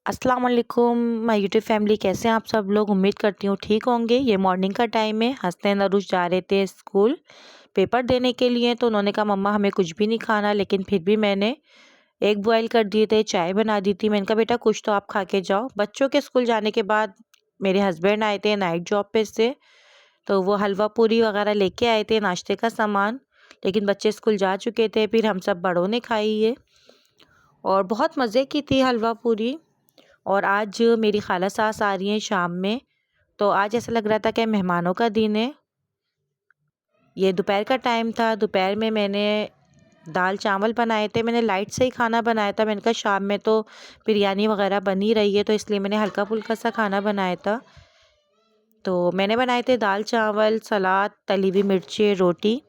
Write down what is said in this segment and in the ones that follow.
अस्सलाम वालेकुम my YouTube family, कैसे हैं आप सब लोग। उम्मीद करती हूँ ठीक होंगे। ये मॉर्निंग का टाइम है। हसनैन अरुष जा रहे थे स्कूल पेपर देने के लिए, तो उन्होंने कहा मम्मा हमें कुछ भी नहीं खाना, लेकिन फिर भी मैंने एग बॉयल कर दिए थे, चाय बना दी थी। मैंने कहा बेटा कुछ तो आप खा के जाओ। बच्चों के स्कूल जाने के बाद मेरे हस्बैंड आए थे नाइट जॉब पे से, तो वो हलवा पूरी वगैरह लेके आए थे, नाश्ते का सामान। लेकिन बच्चे स्कूल जा चुके थे, फिर हम सब बड़ों ने खाई है और बहुत मज़े की थी हलवा पूरी। और आज मेरी खाला सास आ रही हैं शाम में, तो आज ऐसा लग रहा था कि मेहमानों का दिन है। ये दोपहर का टाइम था। दोपहर में मैंने दाल चावल बनाए थे। मैंने लाइट से ही खाना बनाया था। मैंने कहा शाम में तो बिरयानी वगैरह बनी रही है, तो इसलिए मैंने हल्का फुल्का सा खाना बनाया था। तो मैंने बनाए थे दाल चावल, सलाद, तली हुई मिर्ची, रोटी,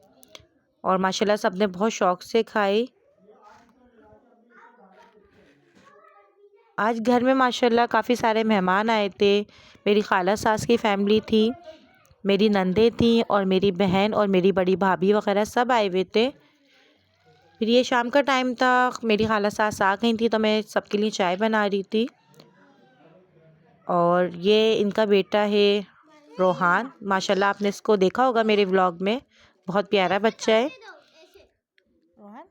और माशाल्लाह सबने बहुत शौक़ से खाई। आज घर में माशाल्लाह काफ़ी सारे मेहमान आए थे। मेरी खाला सास की फैमिली थी, मेरी नंदे थी, और मेरी बहन और मेरी बड़ी भाभी वगैरह सब आए हुए थे। फिर ये शाम का टाइम था, मेरी खाला सास आ गई थी, तो मैं सबके लिए चाय बना रही थी। और ये इनका बेटा है रोहान, माशाल्लाह आपने इसको देखा होगा मेरे व्लॉग में। बहुत प्यारा बच्चा है रोहान।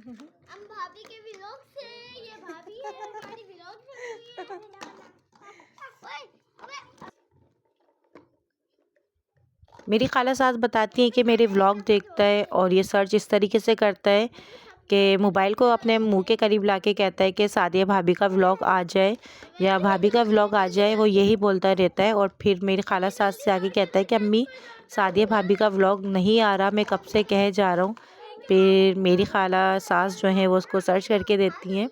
हम भाभी के व्लॉग से, ये भाभी है हमारी व्लॉग बनाती है। मेरी खाला सास बताती हैं कि मेरे व्लॉग देखता है और ये सर्च इस तरीके से करता है कि मोबाइल को अपने मुंह के करीब लाके कहता है कि सादिया भाभी का व्लॉग आ जाए या भाभी का व्लॉग आ जाए, वो यही बोलता रहता है। और फिर मेरी खाला सास से आके कहता है कि अम्मी सादिया भाभी का व्लॉग नहीं आ रहा, मैं कब से कहे जा रहा हूँ। फिर मेरी खाला सास जो है वो उसको सर्च करके देती हैं।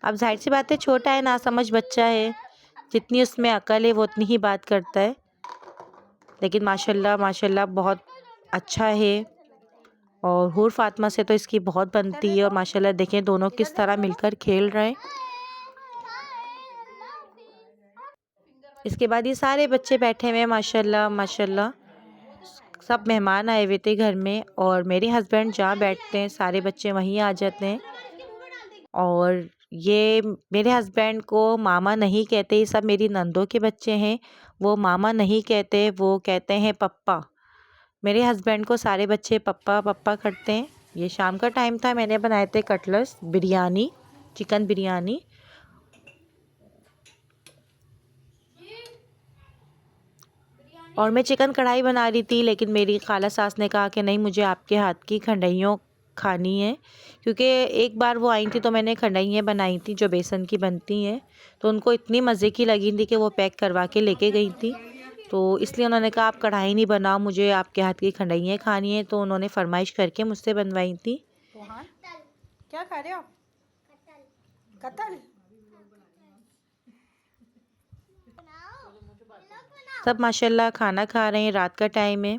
अब जाहिर सी बात है, छोटा है, ना समझ बच्चा है, जितनी उसमें अकल है वो उतनी ही बात करता है। लेकिन माशाल्लाह माशाल्लाह बहुत अच्छा है। और हूर फातिमा से तो इसकी बहुत बनती है। और माशाल्लाह देखें दोनों किस तरह मिलकर खेल रहे हैं। इसके बाद ये सारे बच्चे बैठे हुए हैं, माशाल्लाह माशाल्लाह। सब मेहमान आए हुए थे घर में, और मेरे हस्बैंड जहाँ बैठते हैं सारे बच्चे वहीं आ जाते हैं। और ये मेरे हस्बैंड को मामा नहीं कहते, ये सब मेरी नंदों के बच्चे हैं। वो मामा नहीं कहते, वो कहते हैं पप्पा। मेरे हस्बैंड को सारे बच्चे पप्पा पप्पा करते हैं। ये शाम का टाइम था, मैंने बनाए थे कटलेट्स, बिरयानी, चिकन बिरयानी। और मैं चिकन कढ़ाई बना रही थी, लेकिन मेरी खाला सास ने कहा कि नहीं, मुझे आपके हाथ की खंडइयों खानी है। क्योंकि एक बार वो आई थी तो मैंने खंडइयाँ बनाई थी जो बेसन की बनती हैं, तो उनको इतनी मज़े की लगी थी कि वो पैक करवा के लेके गई थी। तो इसलिए उन्होंने कहा आप कढ़ाई नहीं बनाओ, मुझे आपके हाथ की खंडइयाँ खानी है, तो उन्होंने फरमाइश करके मुझसे बनवाई थी। रोहान क्या खा रहे हो आप? कतल। सब माशाल्लाह खाना खा रहे हैं, रात का टाइम है।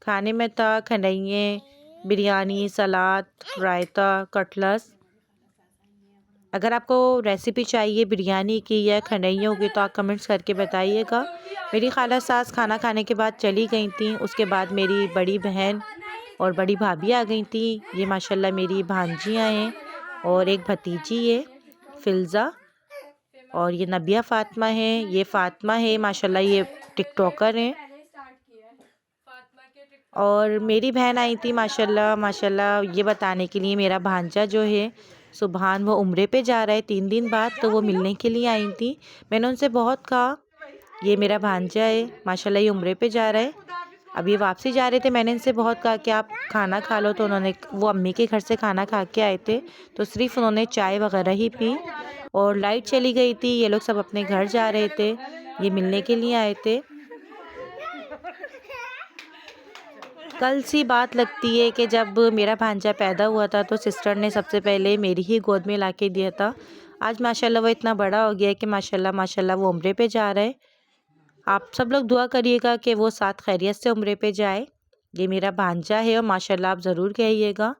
खाने में था खंडइयाँ, बिरयानी, सलाद, रायता, कटलेट्स। अगर आपको रेसिपी चाहिए बिरयानी की या खंडइयों की तो आप कमेंट्स करके बताइएगा। मेरी खाला सास खाना खाने के बाद चली गई थी। उसके बाद मेरी बड़ी बहन और बड़ी भाभी आ गई थी। ये माशाल्लाह मेरी भांजियाँ हैं, और एक भतीजी है फिल्ज़ा, और ये नबिया फ़ातिमा है, ये फ़ातिमा है माशाल्लाह, ये टिकटॉकर हैं। और मेरी बहन आई थी माशाल्लाह माशाल्लाह, ये बताने के लिए मेरा भांजा जो है सुबहान वो उम्रे पे जा रहा है 3 दिन बाद, तो वो मिलने के लिए आई थी। मैंने उनसे बहुत कहा, ये मेरा भांजा है माशाल्लाह, ये उम्रे पे जा रहा है। अब ये वापसी जा रहे थे, मैंने इनसे बहुत कहा कि आप खाना खा लो, तो उन्होंने, वो अम्मी के घर से खाना खा के आए थे, तो सिर्फ उन्होंने चाय वगैरह ही पी। और लाइट चली गई थी, ये लोग सब अपने घर जा रहे थे, ये मिलने के लिए आए थे। कल सी बात लगती है कि जब मेरा भांजा पैदा हुआ था तो सिस्टर ने सबसे पहले मेरी ही गोद में लाके दिया था। आज माशाल्लाह वो इतना बड़ा हो गया है कि माशाल्लाह माशाल्लाह वो उम्रे पे जा रहा है। आप सब लोग दुआ करिएगा कि वो साथ खैरियत से उम्रे पे जाए। ये मेरा भांजा है और माशाल्लाह आप ज़रूर कहिएगा।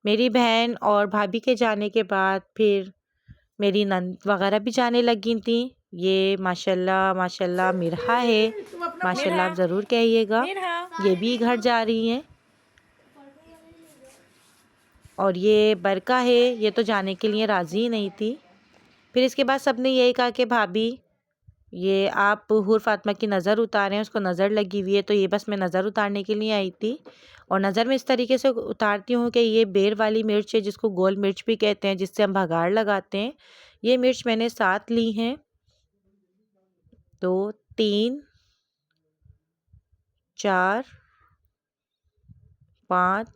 मेरी बहन और भाभी के जाने के बाद फिर मेरी नंद वगैरह भी जाने लगी थी। ये माशाल्लाह माशाल्लाह मिरहा है, माशाल्लाह आप ज़रूर कहिएगा। ये भी घर जा रही हैं। और ये बरका है, ये तो जाने के लिए राज़ी ही नहीं थी। फिर इसके बाद सबने यही कहा कि भाभी ये आप हूर फातिमा की नज़र उतारें, उसको नज़र लगी हुई है। तो ये बस मैं नज़र उतारने के लिए आई थी। और नज़र में इस तरीके से उतारती हूँ कि ये बेर वाली मिर्च है, जिसको गोल मिर्च भी कहते हैं, जिससे हम भगाड़ लगाते हैं। ये मिर्च मैंने 7 ली हैं। 2 3 4 5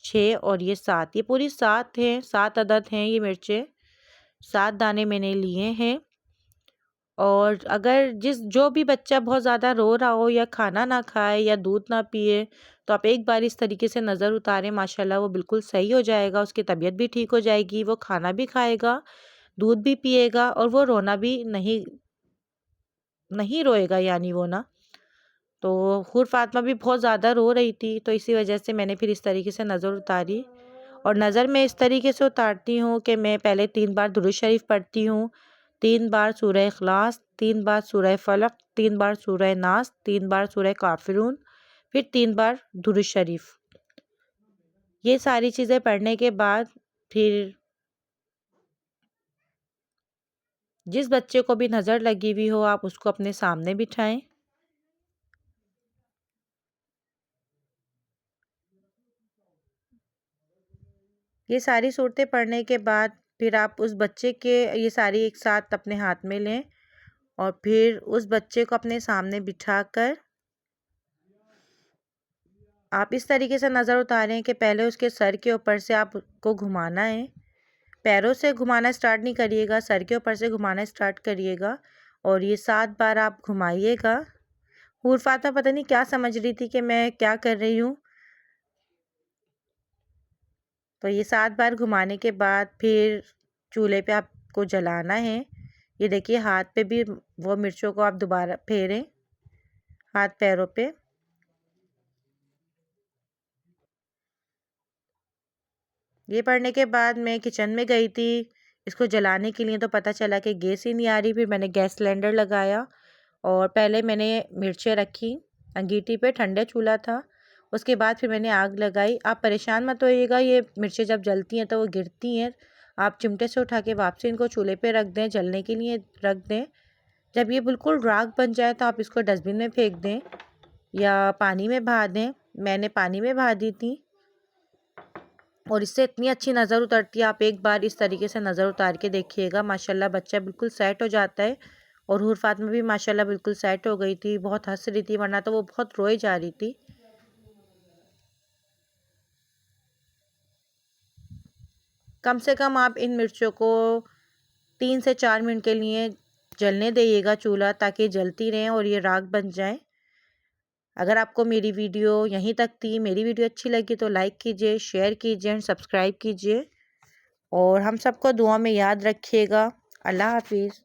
6 और ये 7, ये पूरी 7 हैं, 7 अदद हैं ये मिर्चें। 7 दाने मैंने लिए हैं। और अगर जो भी बच्चा बहुत ज़्यादा रो रहा हो या खाना ना खाए या दूध ना पिए, तो आप एक बार इस तरीके से नज़र उतारें, माशाल्लाह वो बिल्कुल सही हो जाएगा। उसकी तबीयत भी ठीक हो जाएगी, वो खाना भी खाएगा, दूध भी पिएगा और वो रोना भी नहीं रोएगा, यानी वो ना। तो हूर फातिमा भी बहुत ज़्यादा रो रही थी, तो इसी वजह से मैंने फिर इस तरीके से नज़र उतारी। और नज़र मैं इस तरीके से उतारती हूँ कि मैं पहले 3 बार दुरूद शरीफ पढ़ती हूँ, 3 बार सूरह इखलास, 3 बार सूरह फलक, 3 बार सूरह नास, 3 बार सूरह काफिरून, फिर 3 बार दुरूद शरीफ। ये सारी चीज़ें पढ़ने के बाद फिर जिस बच्चे को भी नज़र लगी हुई हो, आप उसको अपने सामने बिठाएं। ये सारी सूरतें पढ़ने के बाद फिर आप उस बच्चे के ये सारी एक साथ अपने हाथ में लें और फिर उस बच्चे को अपने सामने बिठाकर आप इस तरीके से नज़र उतारें कि पहले उसके सर के ऊपर से आपको घुमाना है। पैरों से घुमाना स्टार्ट नहीं करिएगा, सर के ऊपर से घुमाना स्टार्ट करिएगा और ये 7 बार आप घुमाइएगा। हूर फातिमा पता नहीं क्या समझ रही थी कि मैं क्या कर रही हूँ। तो ये 7 बार घुमाने के बाद फिर चूल्हे पे आपको जलाना है। ये देखिए हाथ पे भी वो मिर्चों को आप दोबारा फेरें, हाथ पैरों पे। ये पढ़ने के बाद मैं किचन में गई थी इसको जलाने के लिए, तो पता चला कि गैस ही नहीं आ रही। फिर मैंने गैस सिलेंडर लगाया और पहले मैंने मिर्चें रखी अंगीठी पे, ठंडा चूल्हा था। उसके बाद फिर मैंने आग लगाई। आप परेशान मत होइएगा, ये मिर्चें जब जलती हैं तो वो गिरती हैं। आप चिमटे से उठा के वापसी इनको चूल्हे पे रख दें, जलने के लिए रख दें। जब ये बिल्कुल राख बन जाए तो आप इसको डस्टबिन में फेंक दें या पानी में बहा दें। मैंने पानी में बहा दी थी और इससे इतनी अच्छी नज़र उतरती है। आप एक बार इस तरीके से नज़र उतार के देखिएगा, माशाल्लाह बच्चा बिल्कुल सेट हो जाता है। और हूर फातिमा भी माशाल्लाह बिल्कुल सेट हो गई थी, बहुत हंस रही थी, वरना तो वो बहुत रोई जा रही थी। कम से कम आप इन मिर्चों को 3 से 4 मिनट के लिए जलने दीजिएगा चूल्हा, ताकि जलती रहें और ये राख बन जाए। अगर आपको मेरी वीडियो यहीं तक थी, मेरी वीडियो अच्छी लगी तो लाइक कीजिए, शेयर कीजिए एंड सब्सक्राइब कीजिए और हम सबको दुआ में याद रखिएगा। अल्लाह हाफिज़।